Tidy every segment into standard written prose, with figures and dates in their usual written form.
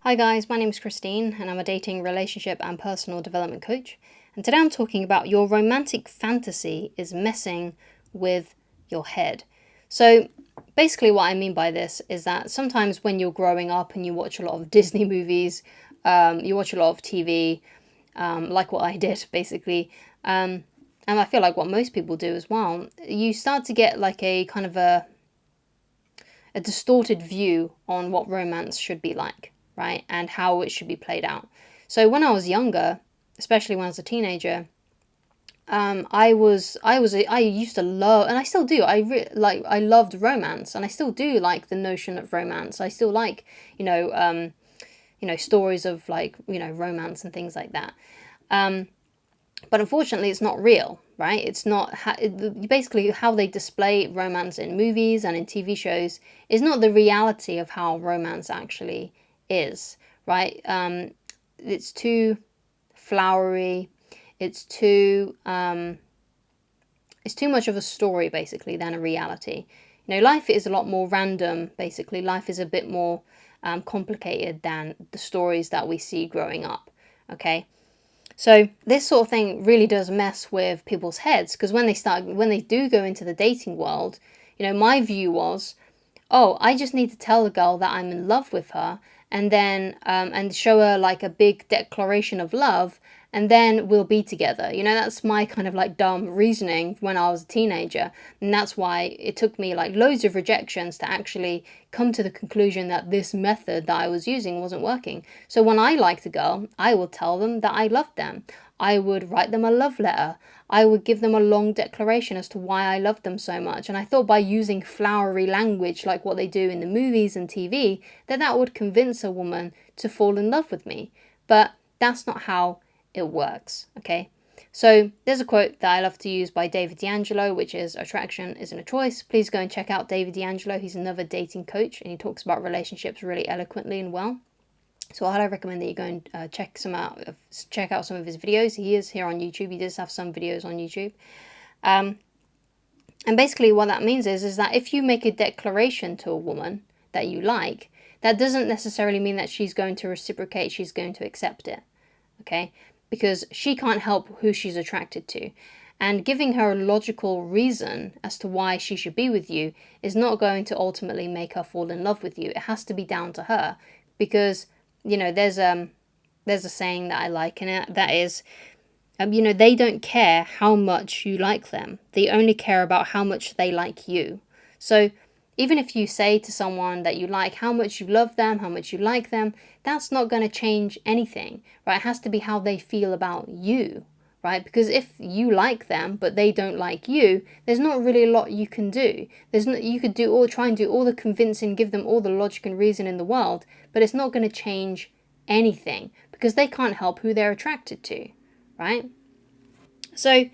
Hi guys, my name is Christine and I'm a dating, relationship and personal development coach. And today I'm talking about your romantic fantasy is messing with your head. So basically what I mean by this is that sometimes when you're growing up and you watch a lot of Disney movies, you watch a lot of TV, like what I did basically, and I feel like what most people do as well, you start to get like a kind of a distorted view on what romance should be like, right? And how it should be played out. So when I was younger, especially when I was a teenager, I used to love, and I still do. I loved romance, and I still do like the notion of romance. I still like, you know, um, stories of like romance and things like that. But unfortunately, it's not real, right? It's not basically how they display romance in movies and in TV shows is not the reality of how romance actually is, right? It's too flowery. It's too it's too much of a story basically than a reality. Life is a lot more random. Basically, life is a bit more complicated than the stories that we see growing up. Okay, so this sort of thing really does mess with people's heads because when they do go into the dating world, my view was, oh, I just need to tell the girl that I'm in love with her, and then and show her like a big declaration of love, and then we'll be together. That's my kind of like dumb reasoning when I was a teenager, and that's why it took me like loads of rejections to actually come to the conclusion that this method that I was using wasn't working. So when I liked a girl, I would tell them that I loved them. I would write them a love letter. I would give them a long declaration as to why I loved them so much. And I thought by using flowery language like what they do in the movies and TV, that would convince a woman to fall in love with me. But that's not how it works, okay? So there's a quote that I love to use by David D'Angelo, which is "Attraction isn't a choice." Please go and check out David D'Angelo. He's another dating coach and he talks about relationships really eloquently and well. So I highly recommend that you go and check out some of his videos. He is here on YouTube. He does have some videos on YouTube. And basically what that means is that if you make a declaration to a woman that you like, that doesn't necessarily mean that she's going to reciprocate, she's going to accept it. Okay? Because she can't help who she's attracted to. And giving her a logical reason as to why she should be with you is not going to ultimately make her fall in love with you. It has to be down to her. Because, there's a saying that I like, and that is, they don't care how much you like them. They only care about how much they like you. So even if you say to someone that you like how much you love them, how much you like them, that's not going to change anything, right? It has to be how they feel about you, right? Because if you like them but they don't like you, there's not really a lot you can do. You could try and do all the convincing, give them all the logic and reason in the world, but it's not going to change anything because they can't help who they're attracted to, right? So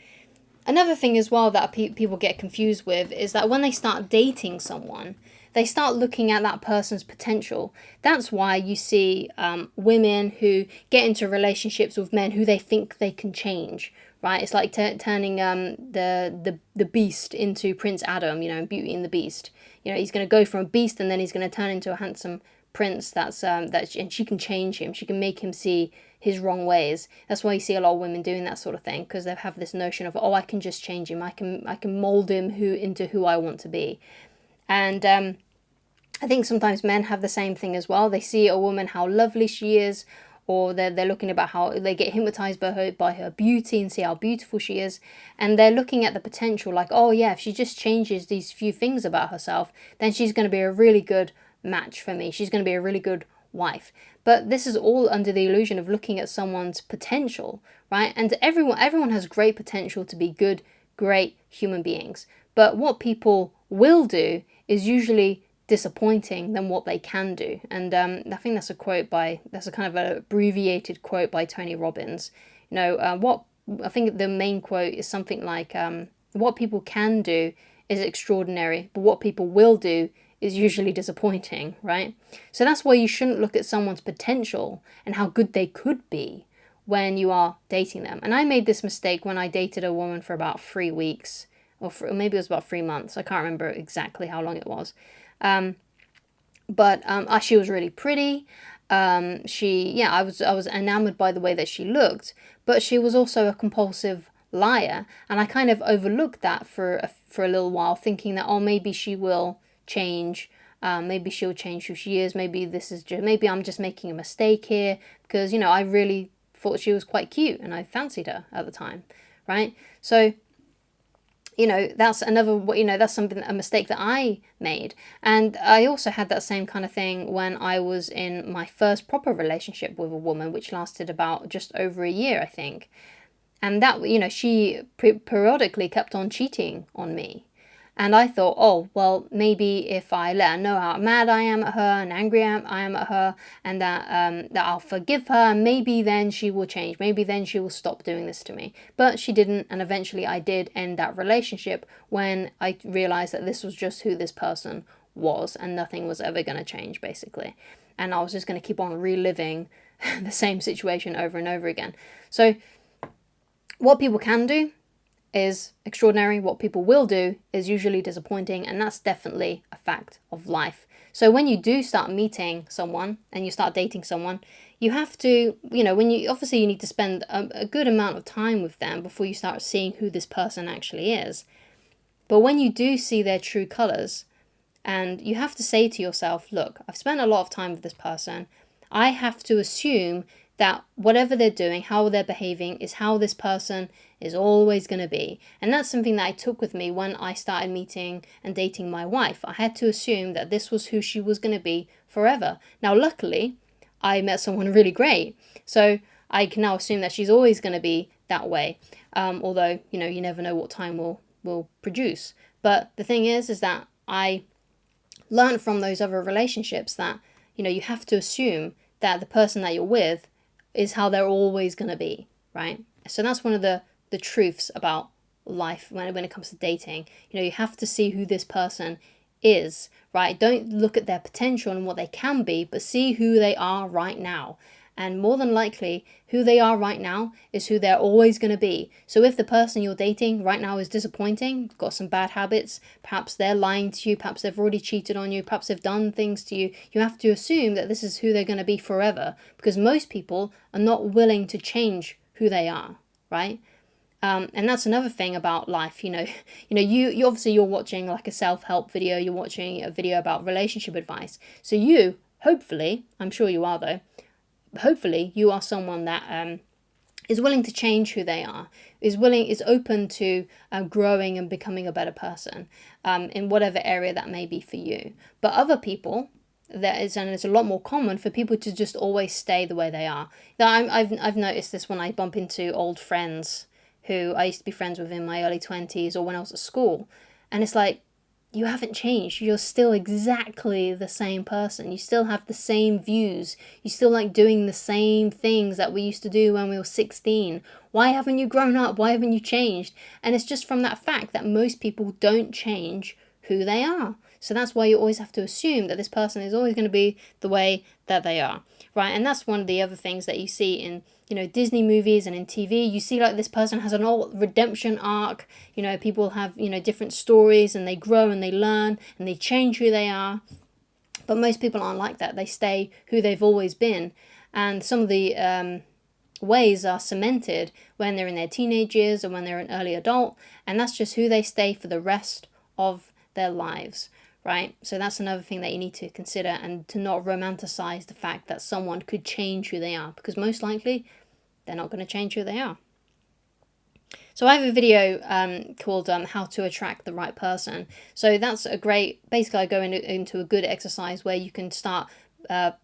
another thing as well that people get confused with is that when they start dating someone, they start looking at that person's potential. That's why you see women who get into relationships with men who they think they can change, right? It's like turning the beast into Prince Adam, Beauty and the Beast. He's going to go from a beast and then he's going to turn into a handsome prince and she can change him. She can make him see his wrong ways. That's why you see a lot of women doing that sort of thing, because they have this notion of, oh, I can just change him. I can mold him into who I want to be. And I think sometimes men have the same thing as well. They see a woman, how lovely she is, or they're looking about how they get hypnotized by her beauty and see how beautiful she is, and they're looking at the potential like, oh yeah, if she just changes these few things about herself, then she's going to be a really good match for me. She's going to be a really good wife. But this is all under the illusion of looking at someone's potential, right? And everyone has great potential to be good, great human beings. But what people will do is usually disappointing than what they can do. And I think that's a kind of an abbreviated quote by Tony Robbins. What I think the main quote is something like, what people can do is extraordinary, but what people will do is usually disappointing, right? So that's why you shouldn't look at someone's potential and how good they could be when you are dating them. And I made this mistake when I dated a woman for about 3 weeks, or maybe it was about 3 months. I can't remember exactly how long it was. But she was really pretty, I was enamored by the way that she looked, but she was also a compulsive liar, and I kind of overlooked that for a little while, thinking that, oh, maybe she will change. Maybe she'll change who she is. Maybe I'm just making a mistake here, because I really thought she was quite cute and I fancied her at the time, right? So that's a mistake that I made. And I also had that same kind of thing when I was in my first proper relationship with a woman, which lasted about just over a year, I think. And that, she periodically kept on cheating on me. And I thought, oh, well, maybe if I let her know how mad I am at her and angry I am at her, and that I'll forgive her, maybe then she will change. Maybe then she will stop doing this to me. But she didn't, and eventually I did end that relationship when I realized that this was just who this person was, and nothing was ever going to change, basically. And I was just going to keep on reliving the same situation over and over again. So what people can do is extraordinary. What people will do is usually disappointing, and that's definitely a fact of life. So when you do start meeting someone and you start dating someone, you have to, obviously you need to spend a good amount of time with them before you start seeing who this person actually is. But when you do see their true colors, and you have to say to yourself, look, I've spent a lot of time with this person. I have to assume that whatever they're doing, how they're behaving, is how this person is always going to be. And that's something that I took with me when I started meeting and dating my wife. I had to assume that this was who she was going to be forever. Now, luckily, I met someone really great. So I can now assume that she's always going to be that way. Although, you never know what time will produce. But the thing is that I learned from those other relationships that, you have to assume that the person that you're with is how they're always going to be, right? So that's one of the truths about life when it comes to dating. You have to see who this person is, right? Don't look at their potential and what they can be, but see who they are right now. And more than likely, who they are right now is who they're always going to be. So if the person you're dating right now is disappointing, got some bad habits, perhaps they're lying to you, perhaps they've already cheated on you, perhaps they've done things to you, you have to assume that this is who they're going to be forever, because most people are not willing to change who they are, right? And that's another thing about life. You obviously you're watching like a self-help video, you're watching a video about relationship advice. So you, hopefully, I'm sure you are though, hopefully you are someone that is willing to change who they are, is open to growing and becoming a better person in whatever area that may be for you. But other people, and it's a lot more common for people to just always stay the way they are. Now, I've noticed this when I bump into old friends who I used to be friends with in my early 20s or when I was at school, and it's like, you haven't changed. You're still exactly the same person. You still have the same views. You still like doing the same things that we used to do when we were 16. Why haven't you grown up? Why haven't you changed? And it's just from that fact that most people don't change who they are. So that's why you always have to assume that this person is always going to be the way that they are, right? And that's one of the other things that you see in Disney movies and in TV. You see like this person has an old redemption arc. People have different stories, and they grow and they learn and they change who they are. But most people aren't like that. They stay who they've always been, and some of the ways are cemented when they're in their teenage years or when they're an early adult, and that's just who they stay for the rest of their lives. Right? So that's another thing that you need to consider, and to not romanticize the fact that someone could change who they are, because most likely they're not going to change who they are. So I have a video called How to Attract the Right Person. So that's basically I go into a good exercise where you can start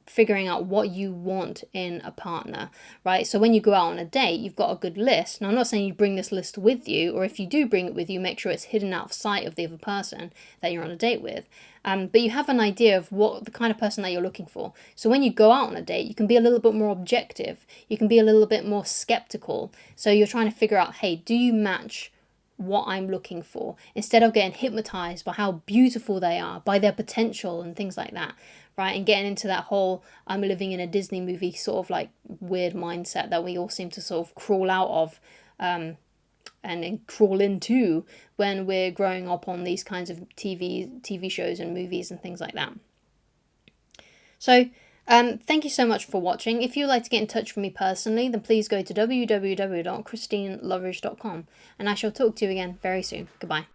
figuring out what you want in a partner, right? So when you go out on a date, you've got a good list. Now, I'm not saying you bring this list with you, or if you do bring it with you, make sure it's hidden out of sight of the other person that you're on a date with. But you have an idea of what the kind of person that you're looking for. So when you go out on a date, you can be a little bit more objective. You can be a little bit more skeptical. So you're trying to figure out, hey, do you match what I'm looking for, instead of getting hypnotized by how beautiful they are, by their potential and things like that, right? And getting into that whole I'm living in a Disney movie sort of like weird mindset that we all seem to sort of crawl out of and then crawl into when we're growing up on these kinds of TV shows and movies and things like that. So Thank you so much for watching. If you'd like to get in touch with me personally, then please go to www.christineloveridge.com, and I shall talk to you again very soon. Goodbye.